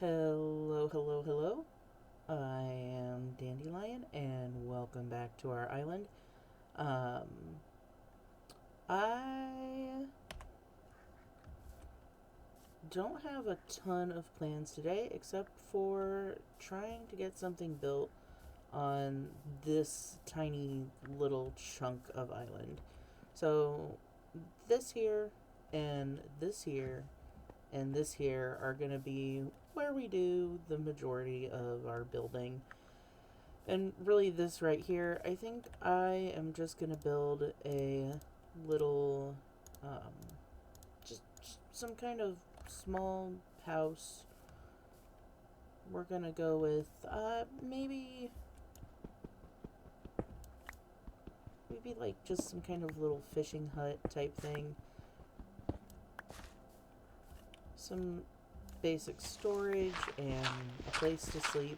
Hello, hello, hello. I am Dandelion, and welcome back to our island. Um, I don't have a ton of plans today, except for trying to get something built on this tiny little chunk of island. So, this here, and this here, and this here are going to be where we do the majority of our building. And really, this right here, I think I am just gonna build a little, um, just some kind of small house. We're gonna go with, maybe like just some kind of little fishing hut type thing. Some basic storage and a place to sleep.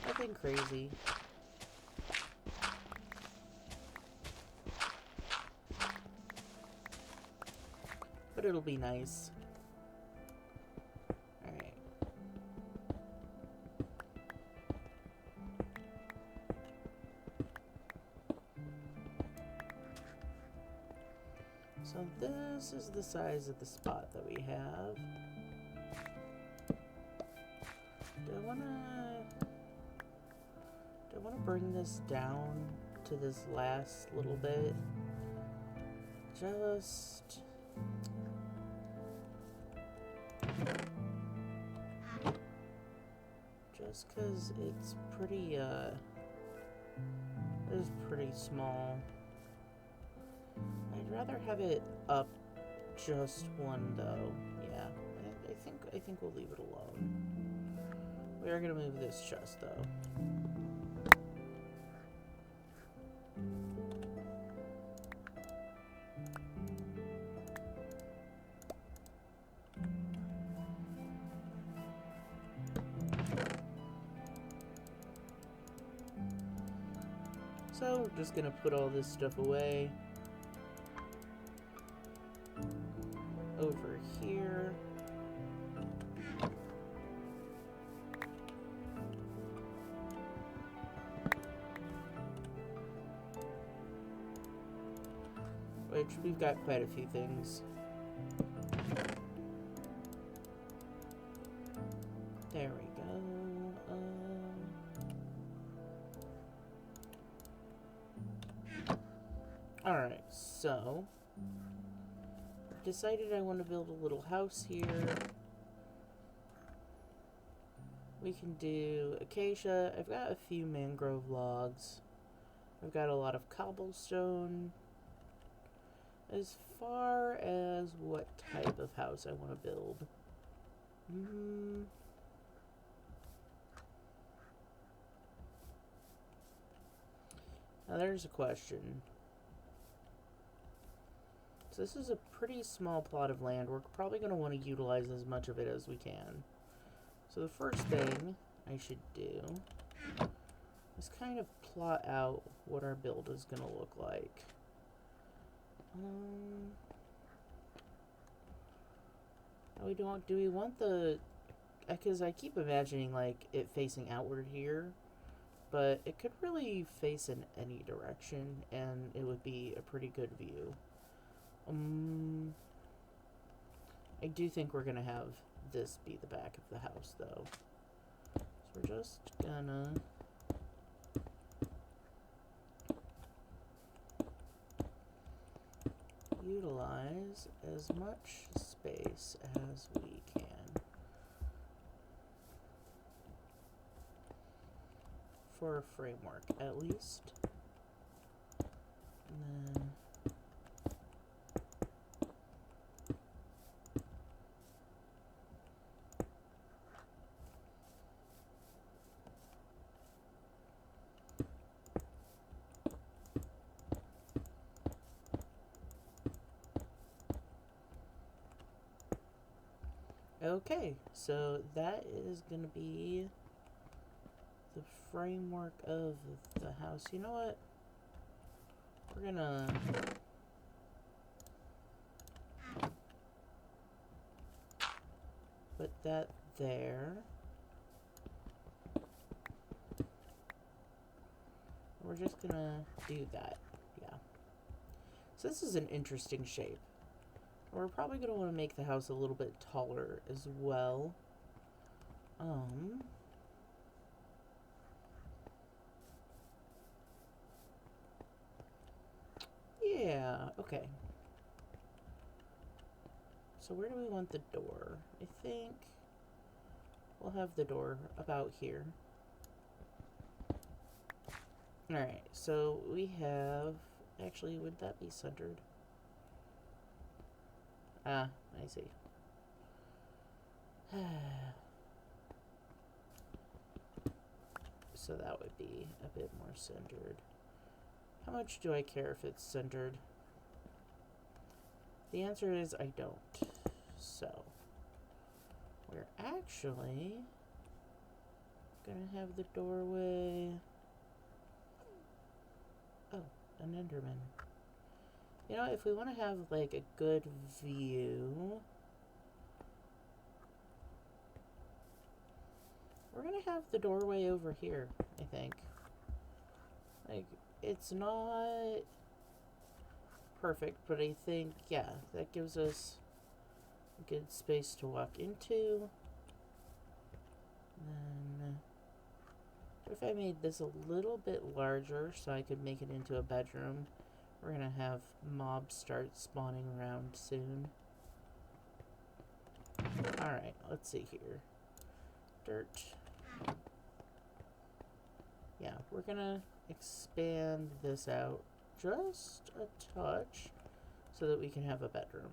Nothing crazy. But it'll be nice. Alright. So this is the size of the spot that we have. Do I wanna bring this down to this last little bit? Just cause it's pretty small. I'd rather have it up just one though. Yeah, I think we'll leave it alone. We are gonna move this chest though. So we're just gonna put all this stuff away. Over here. Which we've got quite a few things. There we go. Alright, so I've decided I want to build a little house here. We can do acacia. I've got a few mangrove logs. I've got a lot of cobblestone. As far as what type of house I want to build. Now there's a question. So this is a pretty small plot of land. We're probably going to want to utilize as much of it as we can. So the first thing I should do is kind of plot out what our build is going to look like. Do we want the... Because I keep imagining, like, it facing outward here. But it could really face in any direction, and it would be a pretty good view. I do think we're going to have this be the back of the house, though. So we're just gonna... utilize as much space as we can. For a framework, at least. And then... Okay, so that is going to be the framework of the house. You know what? We're going to put that there. we're just gonna do that. Yeah. So this is an interesting shape. We're probably gonna want to make the house a little bit taller as well. Yeah, okay. So where do we want the door? I think we'll have the door about here. Alright, so we have... Actually, would that be centered? Ah, I see. So that would be a bit more centered. How much do I care if it's centered? The answer is I don't. So, we're actually gonna have the doorway... Oh, an Enderman. You know, if we want to have, like, a good view... We're gonna have the doorway over here, I think. Like, it's not perfect, but I think, yeah, that gives us a good space to walk into. Then, what if I made this a little bit larger so I could make it into a bedroom? We're gonna have mobs start spawning around soon. Alright, let's see here. Dirt. Yeah, we're gonna expand this out just a touch so that we can have a bedroom.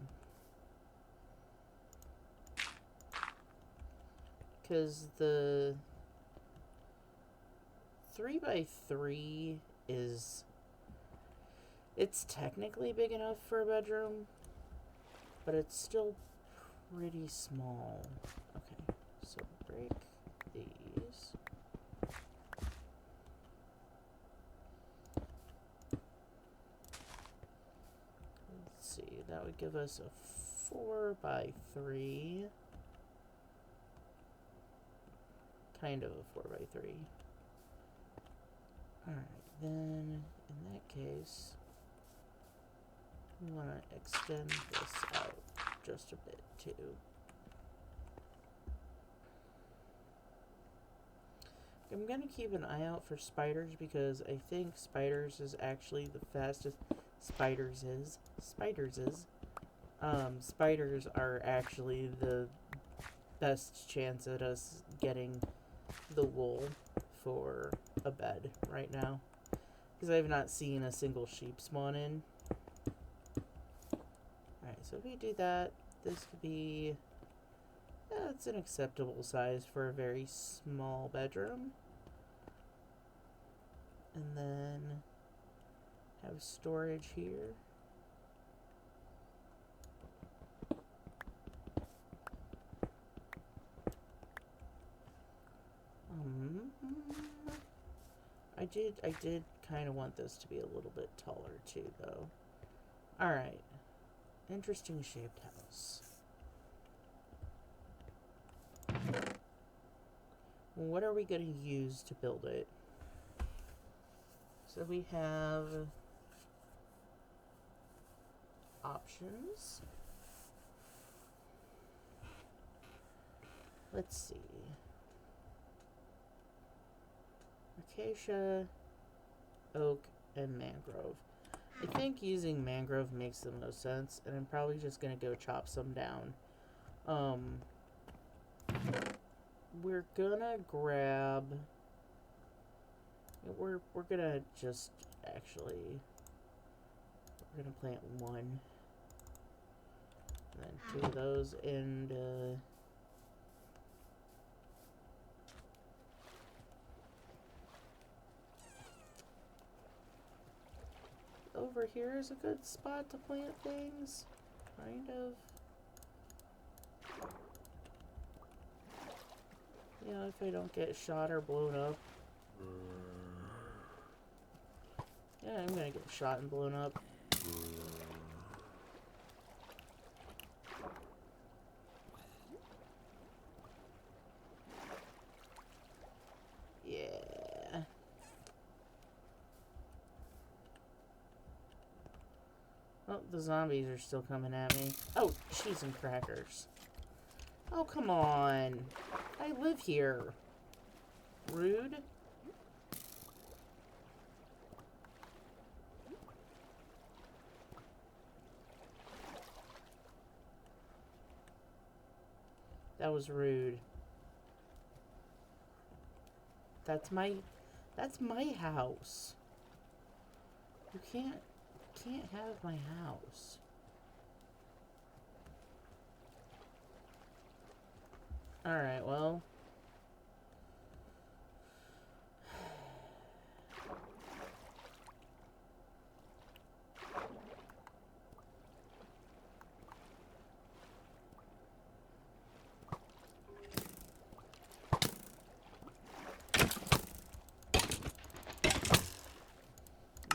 Because the 3x3 is... It's technically big enough for a bedroom, but it's still pretty small. Okay, so break these. Let's see, that would give us a 4x3. Kind of a 4x3. Alright, then in that case, we want to extend this out just a bit too. I'm going to keep an eye out for spiders because I think spiders is actually the fastest. Spiders are actually the best chance at us getting the wool for a bed right now. Because I've not seen a single sheep spawn in. Alright, so if we do that, this could be... Yeah, it's an acceptable size for a very small bedroom. And then have storage here. I did kind of want this to be a little bit taller too, though. Alright. Interesting shaped house. What are we going to use to build it? So we have options. Let's see. Acacia, oak, and mangrove. I think using mangrove makes the most sense, and I'm probably just gonna go chop some down. We're gonna grab... We're gonna just actually... We're gonna plant one. And then 2 of those, and over here is a good spot to plant things. Kind of. Yeah, if I don't get shot or blown up. Yeah, I'm gonna get shot and blown up. Yeah. the zombies are still coming at me. Oh, cheese and crackers. Oh, come on. I live here. Rude. That was rude. That's my house. You can't have my house. Alright, well.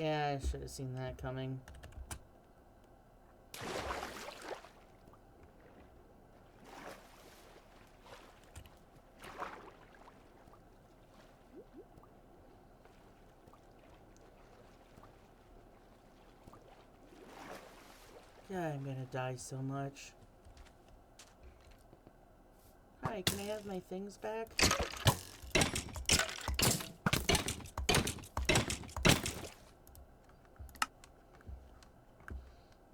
Yeah, I should have seen that coming. Yeah, I'm gonna die so much. Hi, can I have my things back?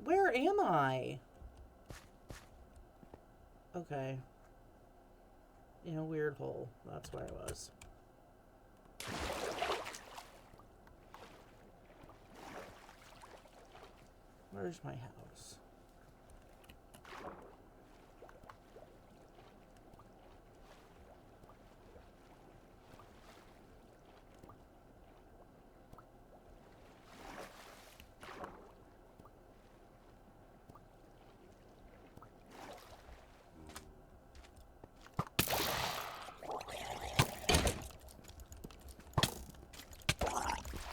Where am I? Okay. In a weird hole. That's where I was. Where's my house?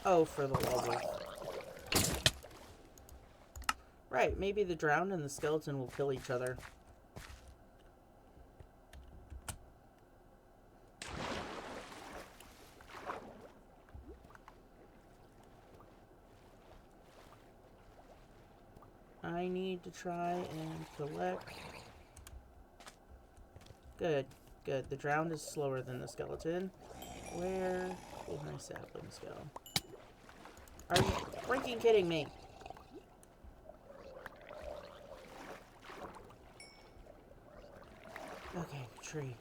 Oh, for the love of... Right, maybe the drowned and the skeleton will kill each other. I need to try and collect... Good, good. The drowned is slower than the skeleton. Where did my saplings go? Are you freaking kidding me? Okay, tree.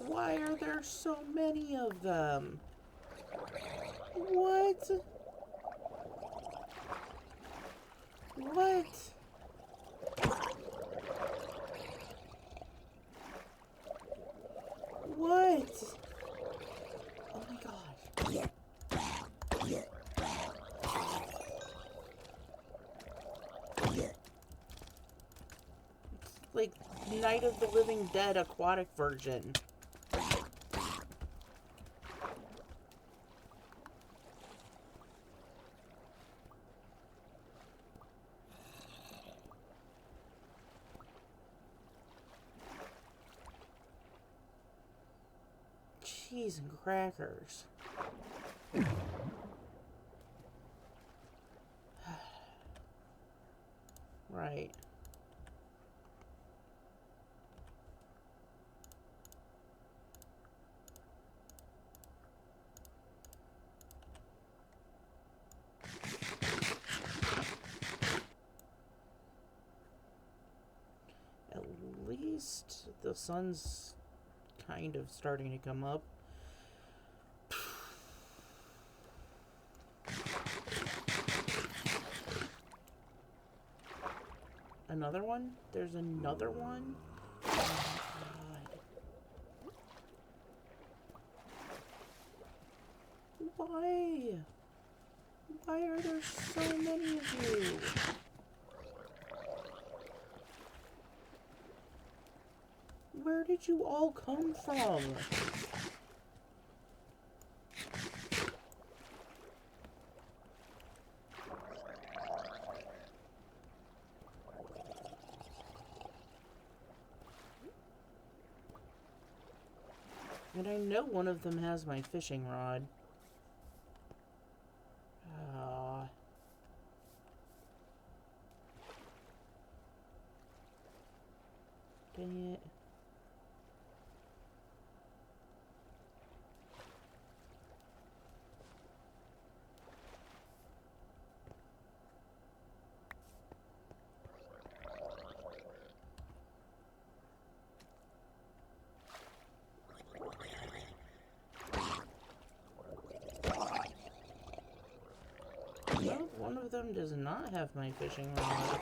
Why are there so many of them? What? What? What? Oh my gosh. It's like Night of the Living Dead aquatic version. Cheese and crackers. Right. At least the sun's kind of starting to come up. Another one? There's another one? Oh my god. Why? Why are there so many of you? Where did you all come from? And I know one of them has my fishing rod. Ah. Dang it. Nope, one of them does not have my fishing rod.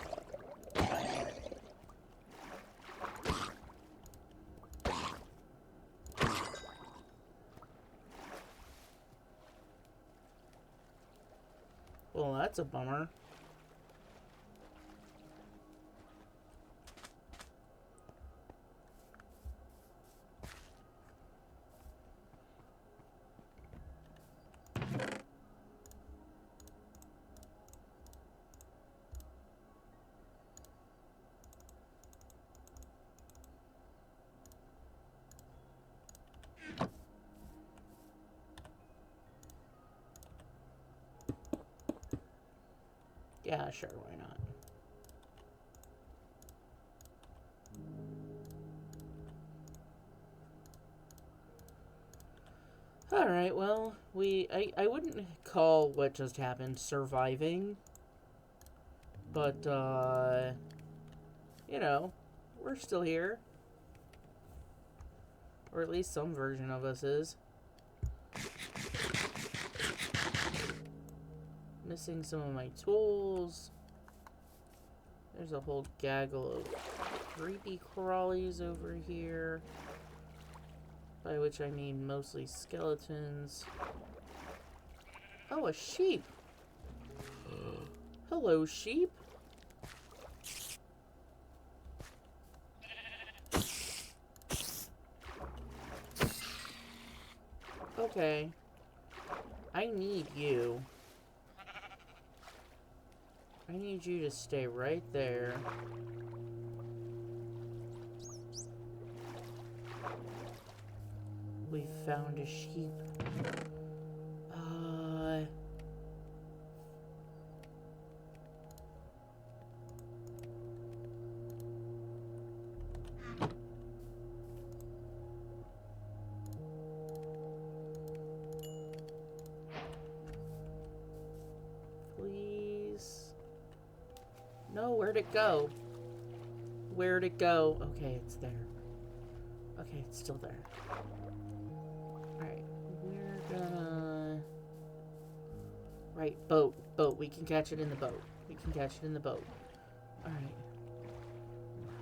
Well, that's a bummer. Yeah, sure, why not? Alright, well, I wouldn't call what just happened surviving, but, you know, we're still here. Or at least some version of us is. Missing some of my tools. There's a whole gaggle of creepy crawlies over here. By which I mean mostly skeletons. Oh, a sheep! Hello, sheep! Okay. I need you. I need you to stay right there. We found a sheep. Please. No, where'd it go? Where'd it go? Okay, it's there. Okay, it's still there. Alright, we're gonna... Right, boat. Boat. We can catch it in the boat. We can catch it in the boat. Alright.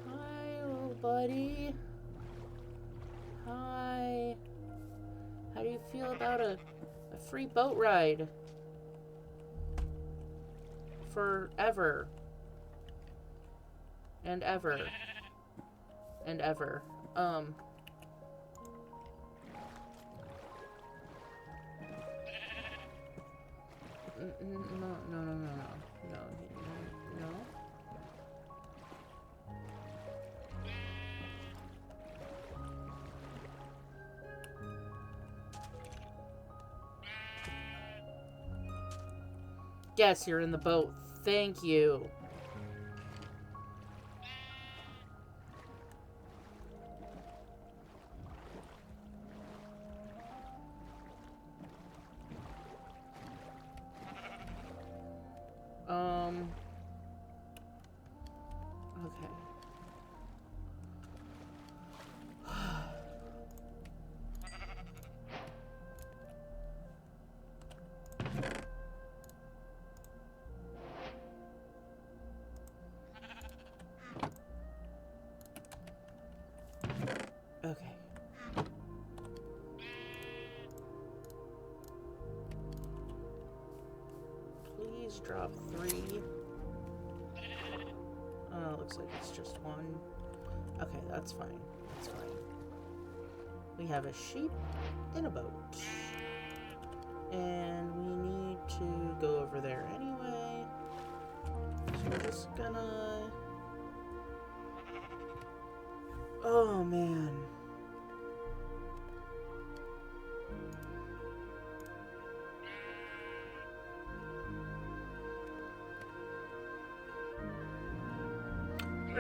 Hi, little buddy. Hi. How do you feel about a free boat ride? Forever. And ever. And ever. No, no. Yes, you're in the boat. Thank you. Okay. Okay. Please drop 3. Oh, looks like it's just 1. Okay, that's fine. That's fine. We have a sheep in a boat. And we need to go over there anyway. So we're just gonna... Oh, man.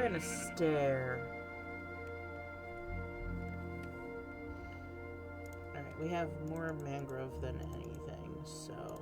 gonna stare. Alright, we have more mangrove than anything, so...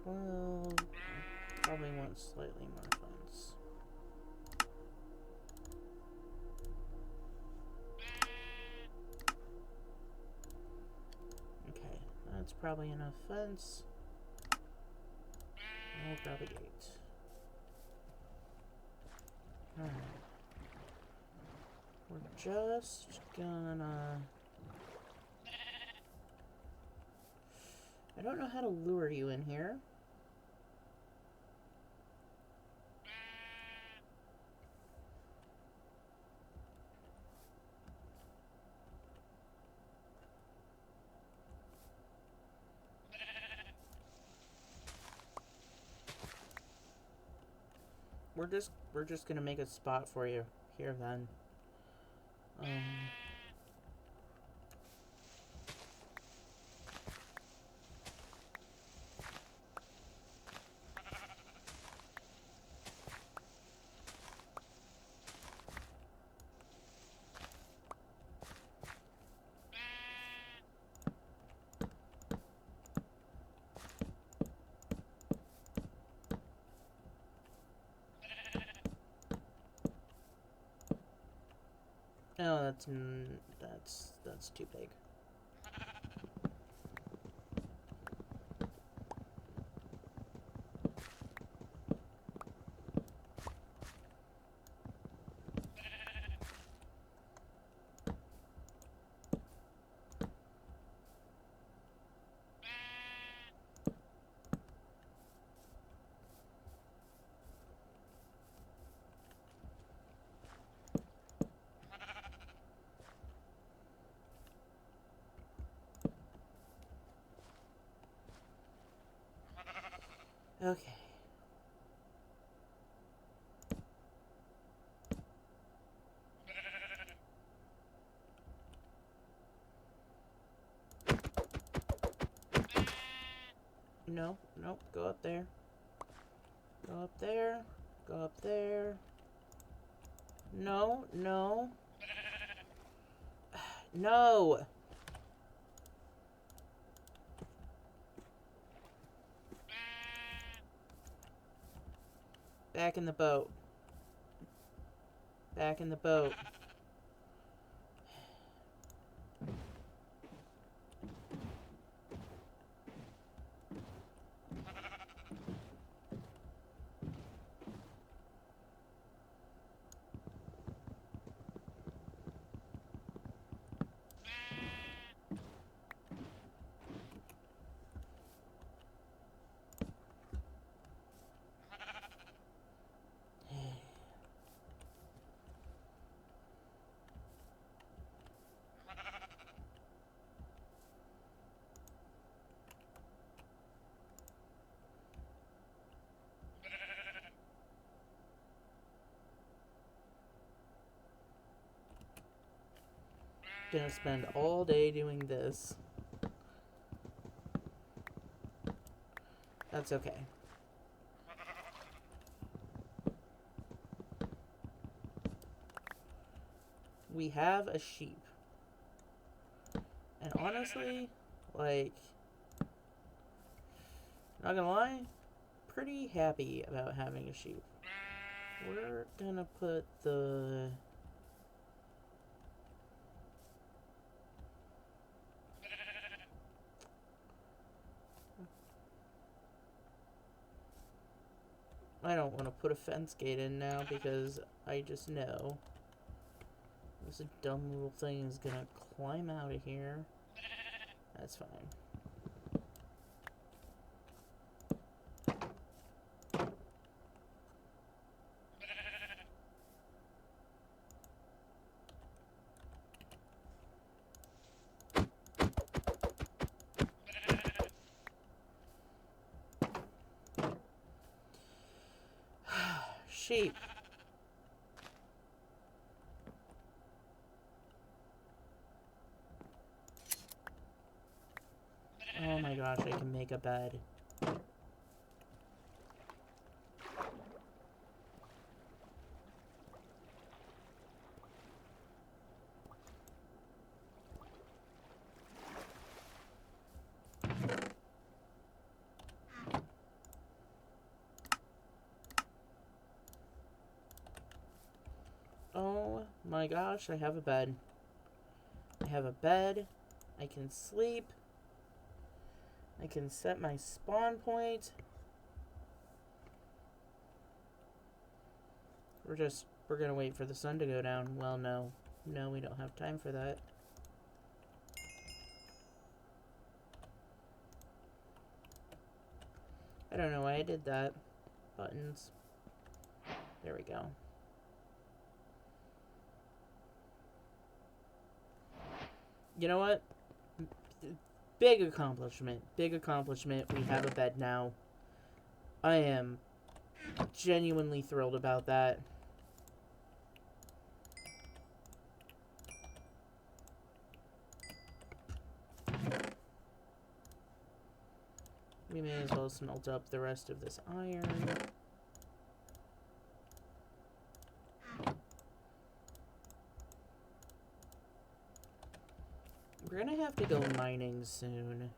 Well, probably want slightly more fence. Okay, that's probably enough fence. I'll grab a gate. Alright. We're just gonna... I don't know how to lure you in here. We're just gonna make a spot for you here then. No, that's too big. Okay. No, nope, go up there. Go up there. Go up there. No, no. No! Back in the boat. Back in the boat. Gonna spend all day doing this. That's okay. We have a sheep. And honestly, like, not gonna lie, pretty happy about having a sheep. We're gonna put the... I don't want to put a fence gate in now because I just know this dumb little thing is gonna climb out of here. That's fine. sheep. Oh my gosh, I can make a bed. Oh my gosh, I have a bed. I have a bed. I can sleep. I can set my spawn point. We're gonna wait for the sun to go down. Well, no. No, we don't have time for that. I don't know why I did that. Buttons. There we go. You know what? Big accomplishment. Big accomplishment. We have a bed now. I am genuinely thrilled about that. We may as well smelt up the rest of this iron. We're gonna have to go mining soon.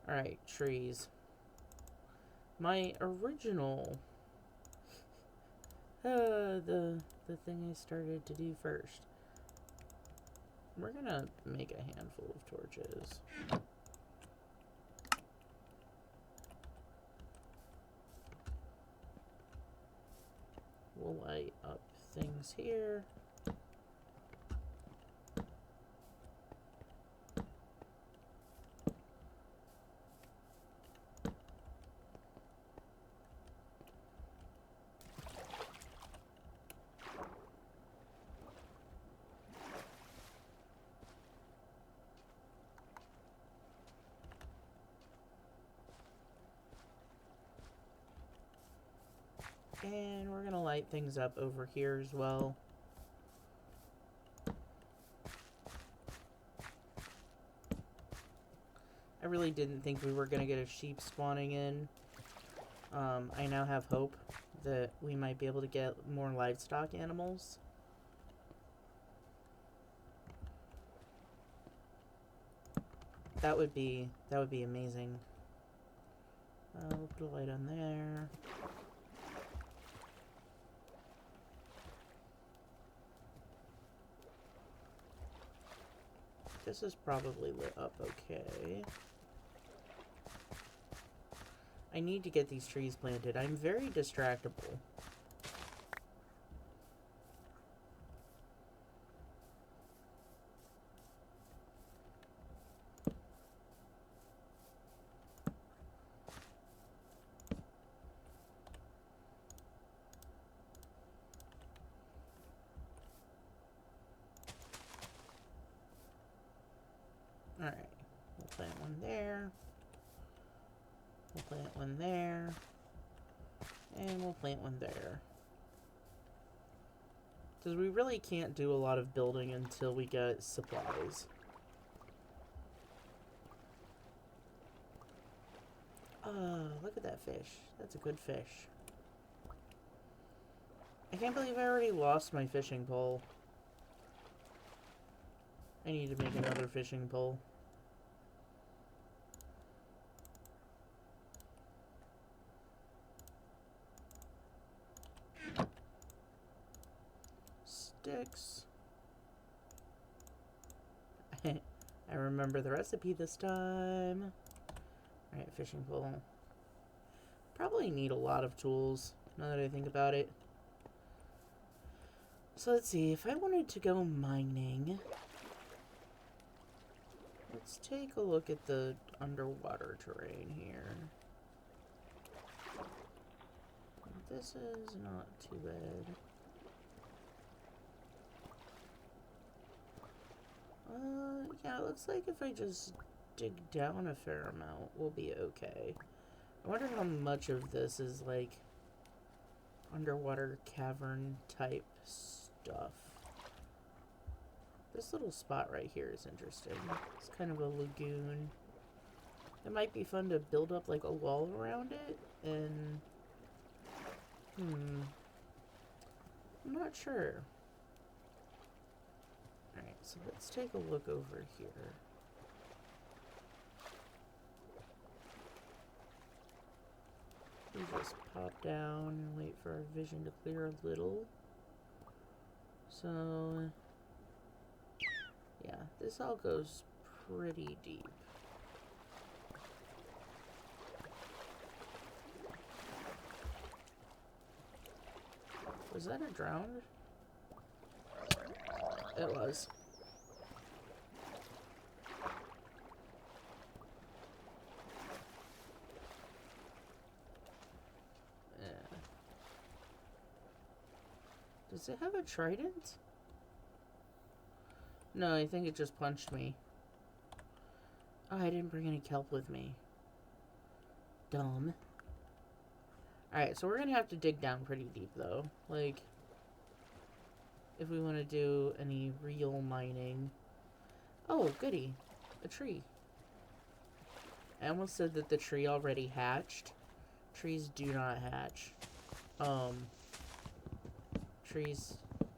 Alright, trees. My original... the thing I started to do first. We're gonna make a handful of torches. We'll light up things here. And we're gonna light things up over here as well. I really didn't think we were gonna get a sheep spawning in. I now have hope that we might be able to get more livestock animals. That would be amazing. We'll put a light on there. This is probably lit up okay. I need to get these trees planted. I'm very distractible. Alright, we'll plant one there. We'll plant one there. And we'll plant one there. Because we really can't do a lot of building until we get supplies. Look at that fish. That's a good fish. I can't believe I already lost my fishing pole. I need to make another fishing pole. Sticks. I remember the recipe this time. Alright, fishing pole. Probably need a lot of tools, now that I think about it. So let's see, if I wanted to go mining... Let's take a look at the underwater terrain here. This is not too bad. Yeah, it looks like if I just dig down a fair amount, we'll be okay. I wonder how much of this is, like, underwater cavern type stuff. This little spot right here is interesting. It's kind of a lagoon. It might be fun to build up, like, a wall around it, and... I'm not sure. Alright, so let's take a look over here. We just pop down and wait for our vision to clear a little. So, yeah, this all goes pretty deep. Was that a drowned? It was. Yeah. Does it have a trident? No, I think it just punched me. Oh, I didn't bring any kelp with me. Dumb. Alright, so we're gonna have to dig down pretty deep, though. Like, if we want to do any real mining. Oh, goody. A tree. I almost said that the tree already hatched. Trees do not hatch.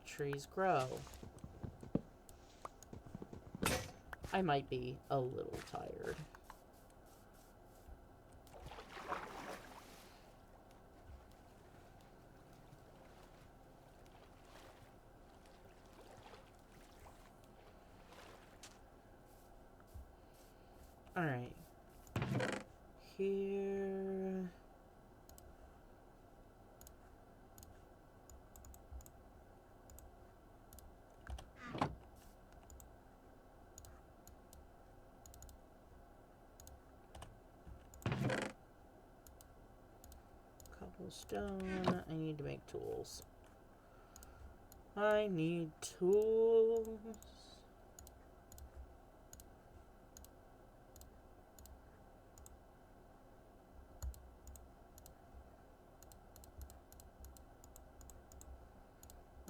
Trees grow. I might be a little tired. Alright. Here... Cobblestone. I need to make tools. I need tools.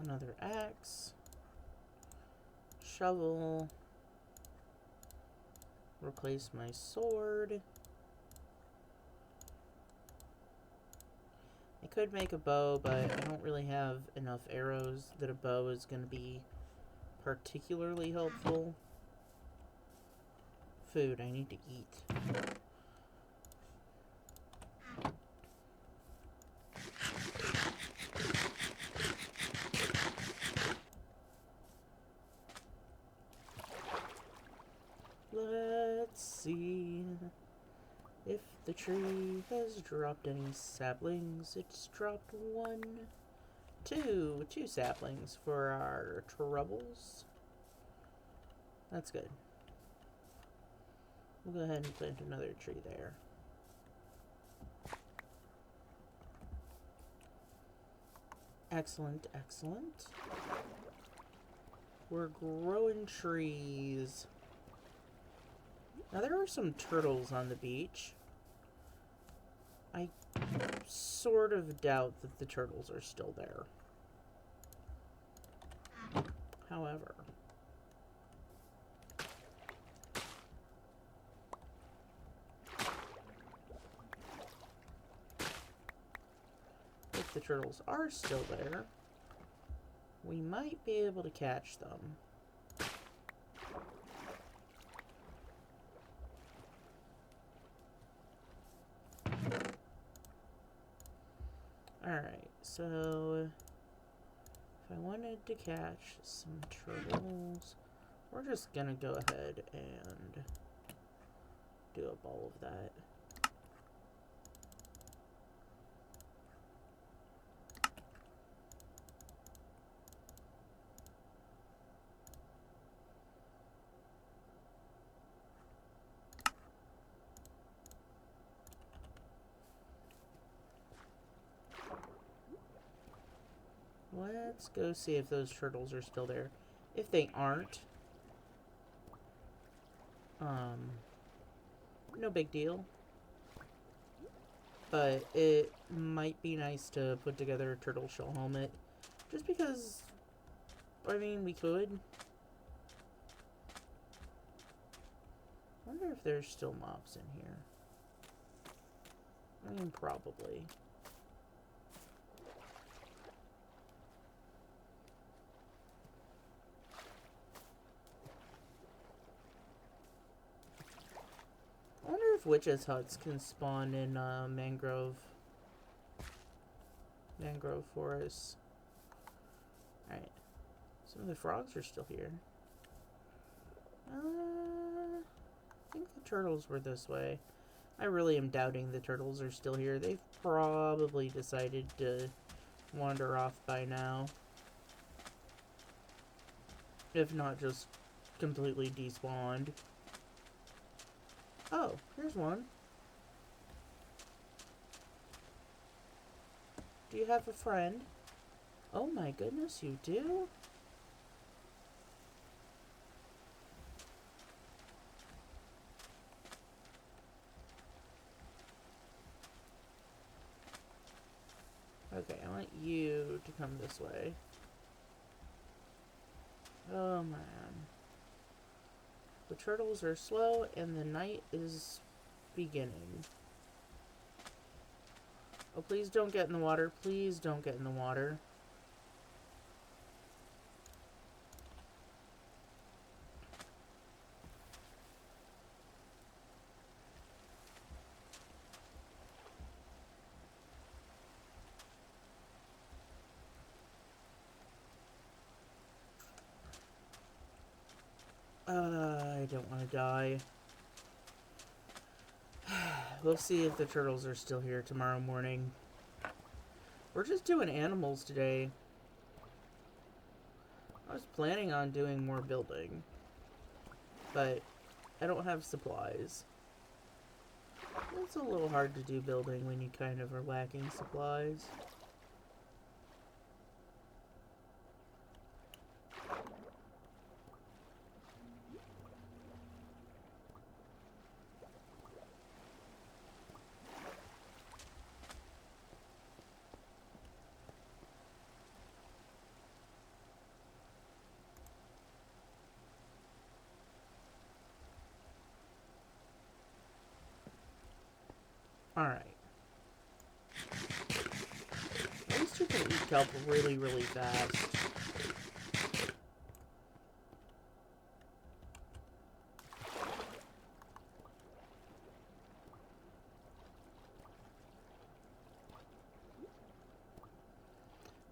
Another axe. Shovel. Replace my sword. I could make a bow, but I don't really have enough arrows that a bow is going to be particularly helpful. Food, I need to eat. Let's see if the tree has dropped any saplings. It's dropped two saplings for our troubles. That's good. We'll go ahead and plant another tree there. Excellent, excellent. We're growing trees. Now, there are some turtles on the beach. I sort of doubt that the turtles are still there. However, if the turtles are still there, we might be able to catch them. Alright, so if I wanted to catch some turtles, we're just gonna go ahead and do up all of that. Let's go see if those turtles are still there. If they aren't, Um, no big deal. But it might be nice to put together a turtle shell helmet. Just because, I mean, we could. I wonder if there's still mobs in here. I mean, probably. I wonder if witches' huts can spawn in mangrove forests. Alright. Some of the frogs are still here. I think the turtles were this way. I really am doubting the turtles are still here. They've probably decided to wander off by now. If not just completely despawned. Oh, here's one. Do you have a friend? Oh my goodness, you do? Okay, I want you to come this way. Oh man. The turtles are slow and the night is beginning. Oh, please don't get in the water. Please don't get in the water. I don't want to die. We'll see if the turtles are still here tomorrow morning. We're just doing animals today. I was planning on doing more building, but I don't have supplies. It's a little hard to do building when you kind of are lacking supplies. Alright. At least you can eat kelp really, really fast.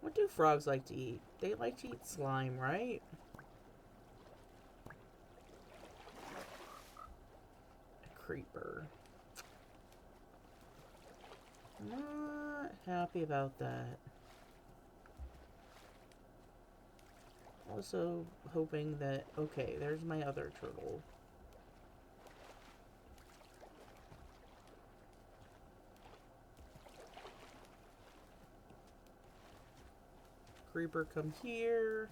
What do frogs like to eat? They like to eat slime, right? A creeper. Not happy about that. Also hoping that... Okay, there's my other turtle. Creeper, come here.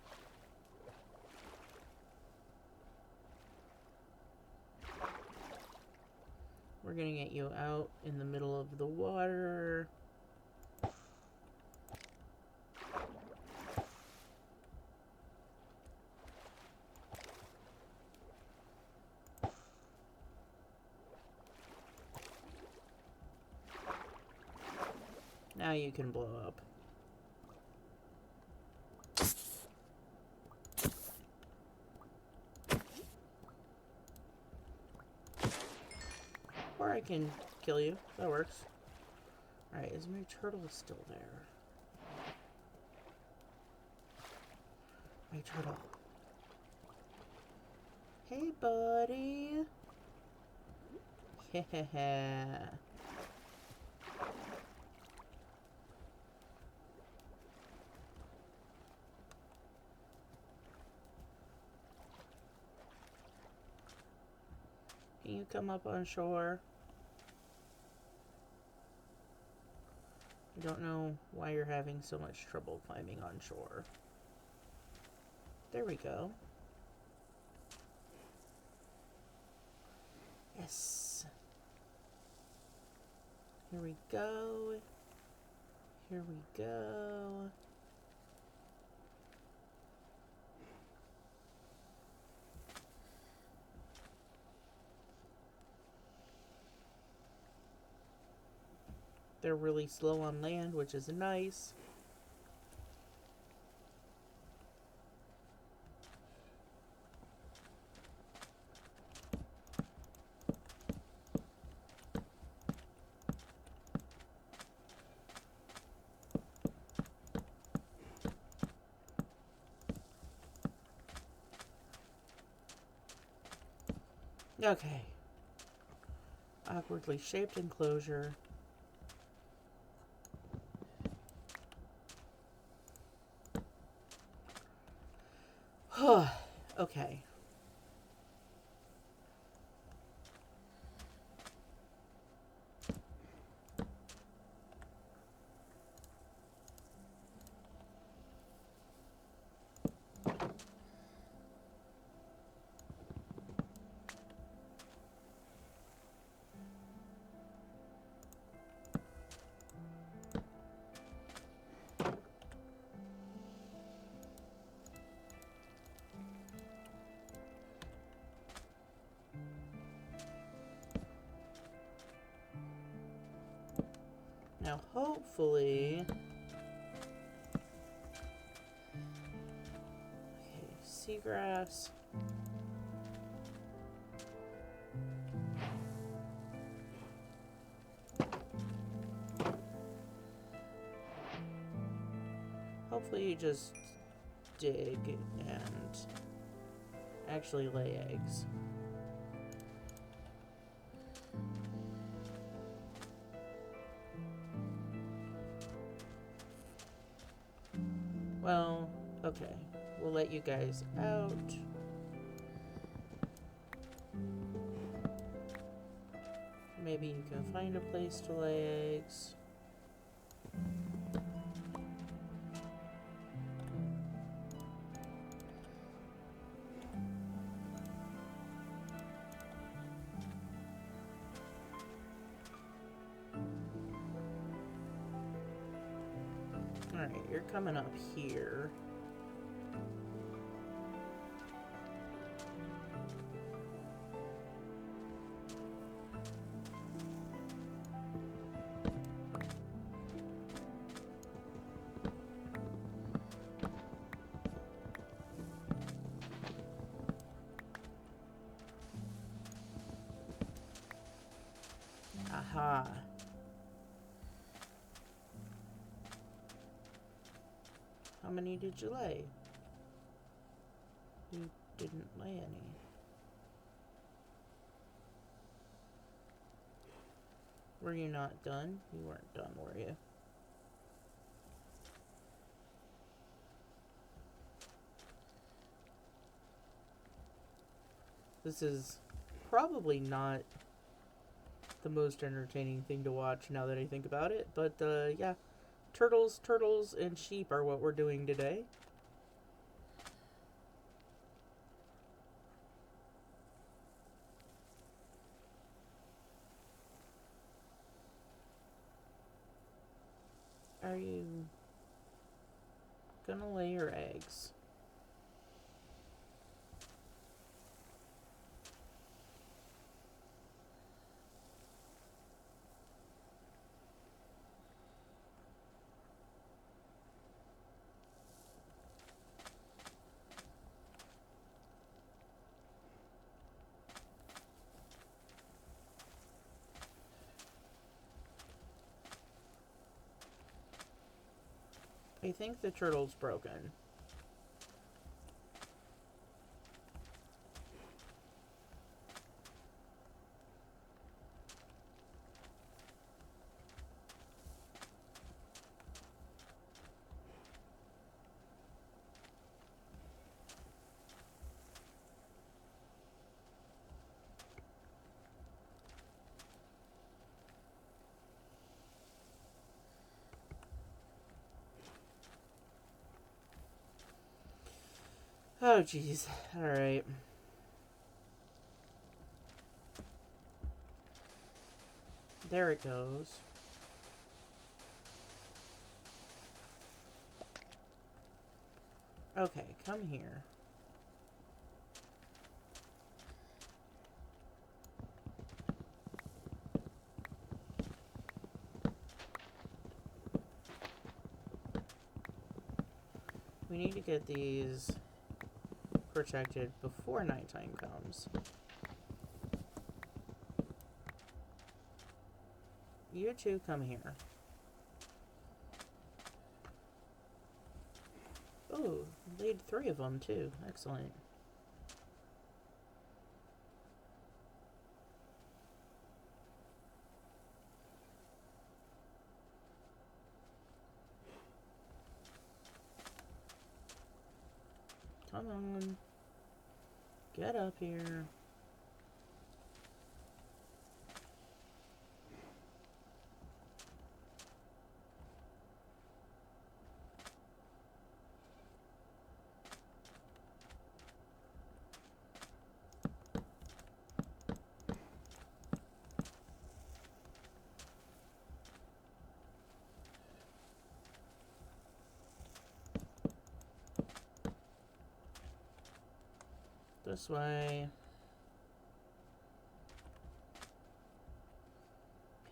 We're gonna get you out in the middle of the water. Now you can blow up. Or I can kill you. That works. Alright, is my turtle still there? My turtle. Hey, buddy. Yeah. Can you come up on shore? I don't know why you're having so much trouble climbing on shore. There we go. Yes. Here we go. Here we go. They're really slow on land, which is nice. Okay. Awkwardly shaped enclosure. Okay. Now, hopefully... Okay, seagrass. Hopefully you just dig and actually lay eggs. Well, okay. We'll let you guys out. Maybe you can find a place to lay eggs. Alright, you're coming up here. Aha. How many did you lay? You didn't lay any. Were you not done? You weren't done, were you? This is probably not the most entertaining thing to watch now that I think about it, but yeah. Turtles, and sheep are what we're doing today. Are you gonna lay your eggs? I think the turtle's broken. Oh, jeez. Alright. There it goes. Okay, come here. We need to get these protected before nighttime comes. You two come here. Oh, laid 3 of them too. Excellent. Come on. Get up here. This way.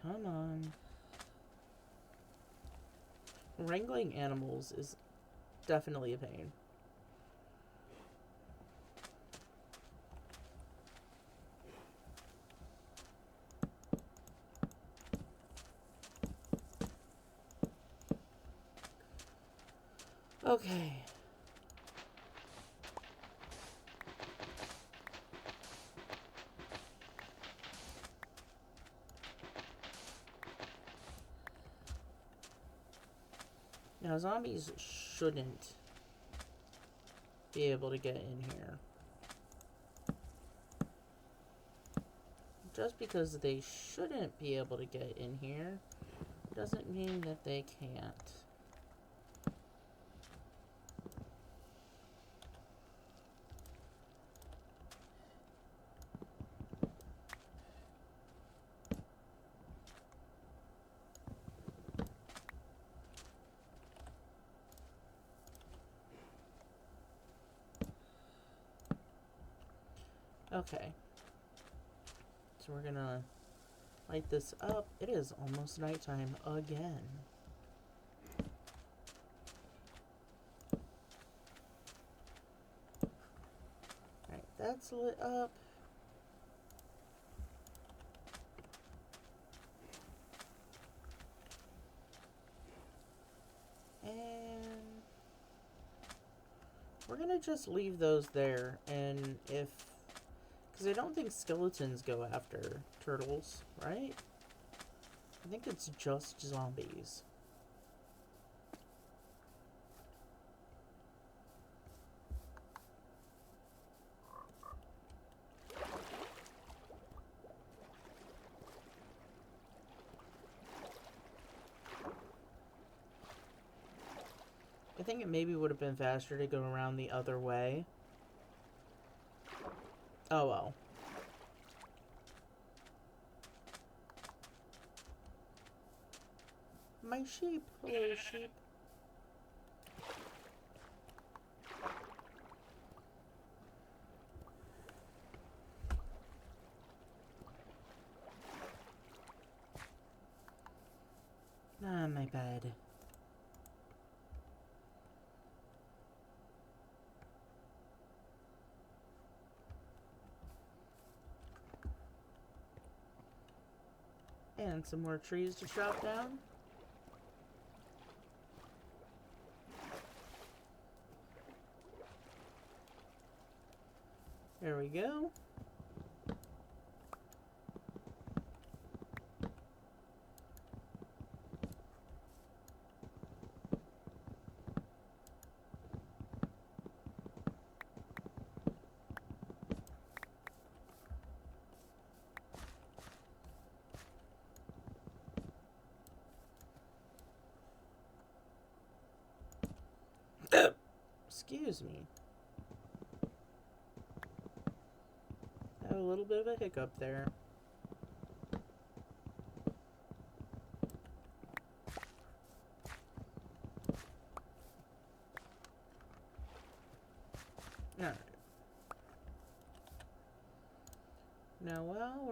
Come on. Wrangling animals is definitely a pain. Okay. Now, zombies shouldn't be able to get in here. Just because they shouldn't be able to get in here doesn't mean that they can't. Okay. So we're gonna light this up. It is almost nighttime again. Alright, that's lit up. And we're gonna just leave those there, and if... because I don't think skeletons go after turtles, right? I think it's just zombies. I think it maybe would have been faster to go around the other way. Oh well. My sheep. Hello, sheep. Ah, my bed. And some more trees to chop down. There we go. Excuse me. I have a little bit of a hiccup there.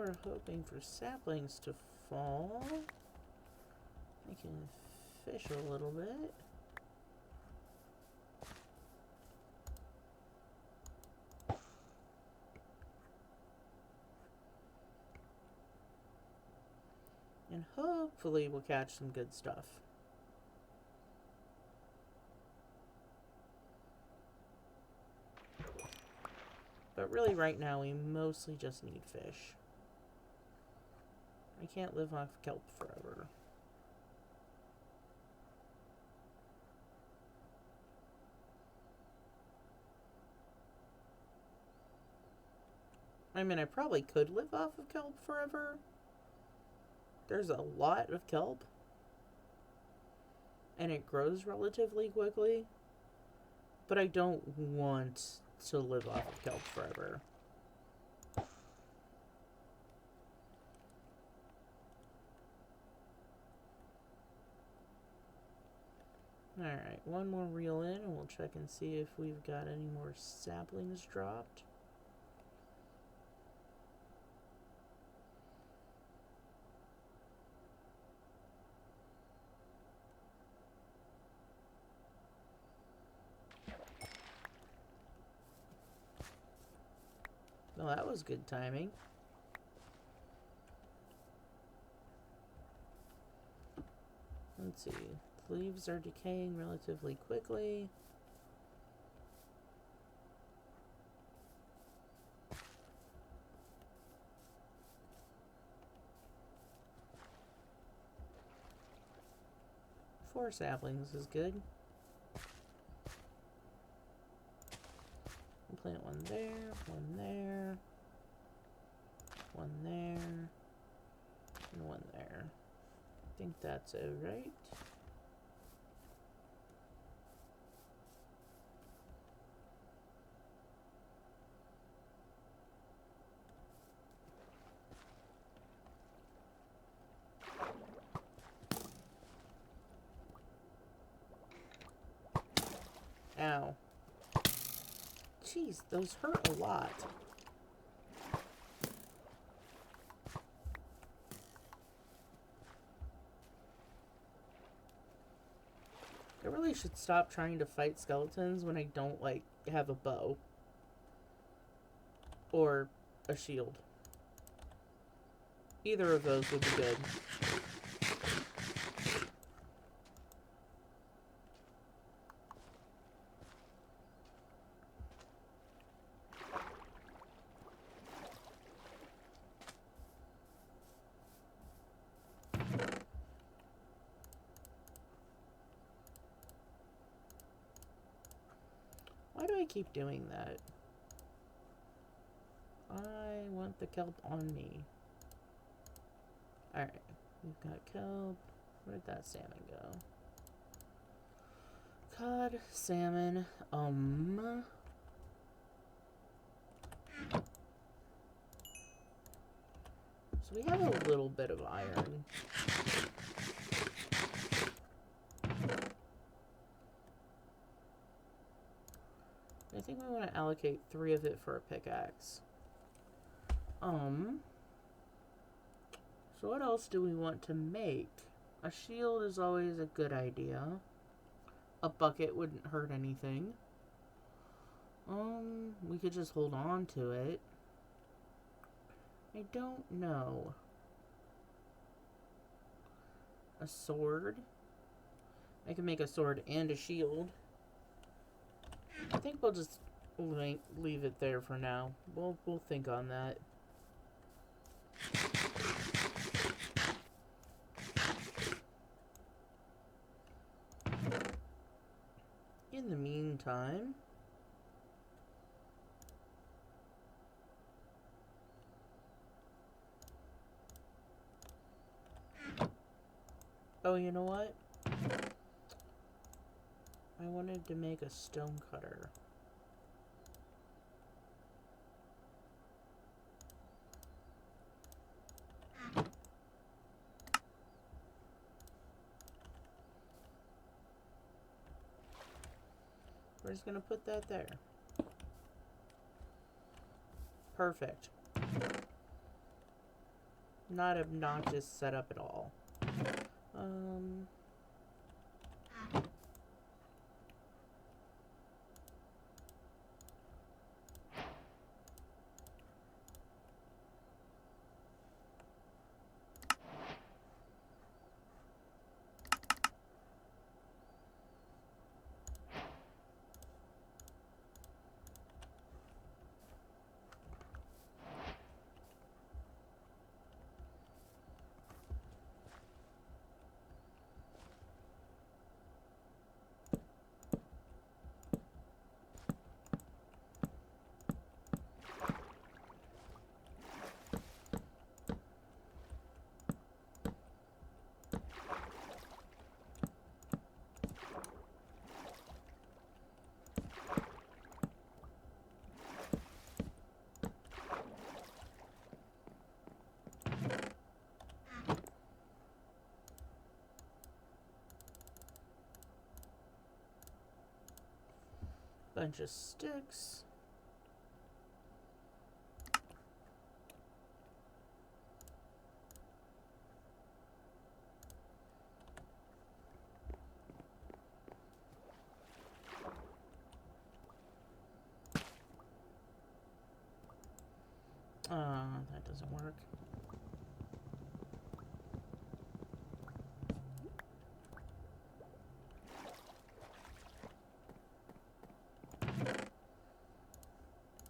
were hoping for saplings to fall. I can fish a little bit. And hopefully we'll catch some good stuff. But really right now we mostly just need fish. I can't live off kelp forever. I mean, I probably could live off of kelp forever. There's a lot of kelp. And it grows relatively quickly. But I don't want to live off of kelp forever. Alright, one more reel in and we'll check and see if we've got any more saplings dropped. Well, that was good timing. Let's see. The leaves are decaying relatively quickly. Four saplings is good. We'll plant one there, one there, one there, and one there. I think that's it, right? Ow. Jeez, those hurt a lot. I really should stop trying to fight skeletons when I don't, like, have a bow. Or a shield. Either of those would be good. Why do I keep doing that? I want the kelp on me. Alright, we've got kelp. Where'd that salmon go? Cod, salmon, So we have a little bit of iron. I think we want to allocate 3 of it for a pickaxe. So what else do we want to make? A shield is always a good idea. A bucket wouldn't hurt anything. We could just hold on to it. I don't know. A sword. I can make a sword and a shield. I think we'll just leave it there for now. We'll think on that. In the meantime, oh, you know what? I wanted to make a stone cutter. We're just gonna put that there. Perfect. Not obnoxious setup at all. Bunch of sticks. That doesn't work.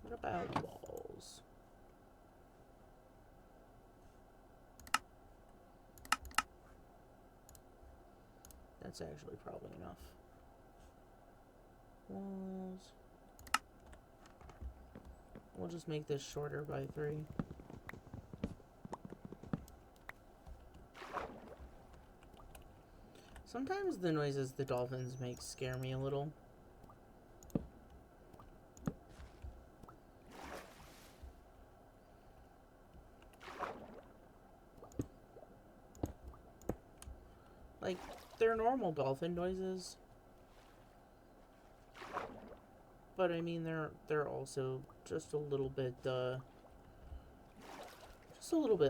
What about walls? That's actually probably enough. Walls. We'll just make this shorter by 3. Sometimes the noises the dolphins make scare me a little. Like, they're normal dolphin noises. But I mean, they're also just a little bit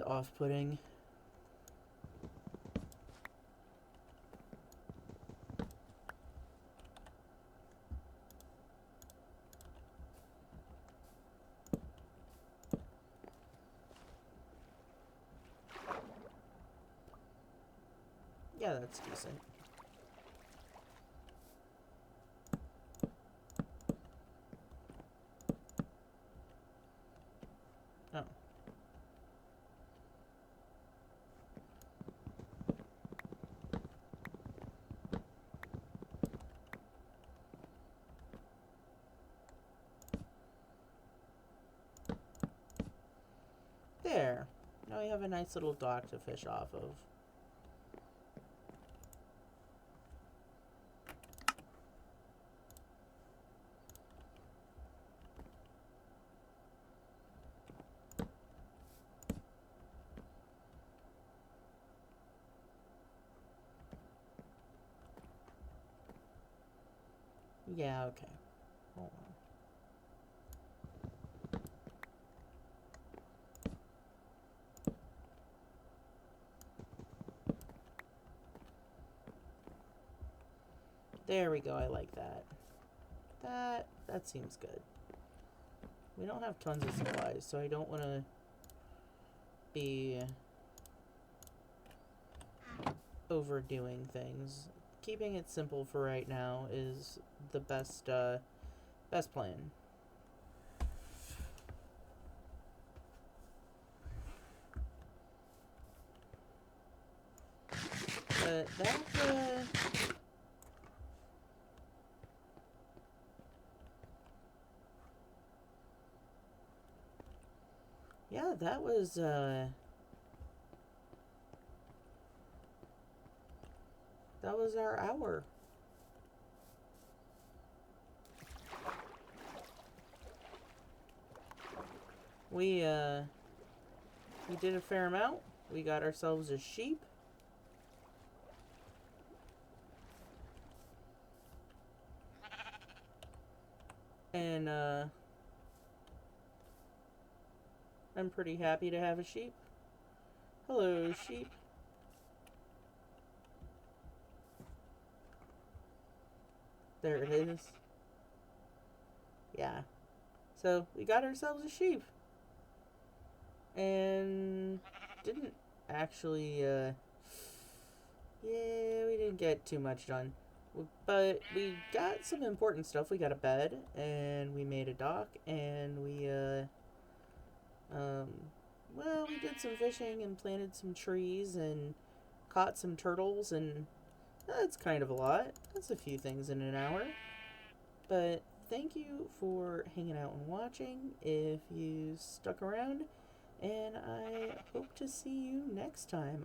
off-putting. Yeah, that's decent. Oh. There. Now we have a nice little dock to fish off of. Yeah, okay. Hold on. There we go, I like that. That seems good. We don't have tons of supplies, so I don't want to be overdoing things. Keeping it simple for right now is the best plan. But yeah, that was our hour. We did a fair amount. We got ourselves a sheep. And I'm pretty happy to have a sheep. Hello, sheep. There it is. Yeah. So we got ourselves a sheep. And didn't actually, yeah, we didn't get too much done. But we got some important stuff. We got a bed, and we made a dock, and um, well, we did some fishing and planted some trees and caught some turtles, and that's kind of a lot. That's a few things in an hour. But thank you for hanging out and watching if you stuck around, and I hope to see you next time.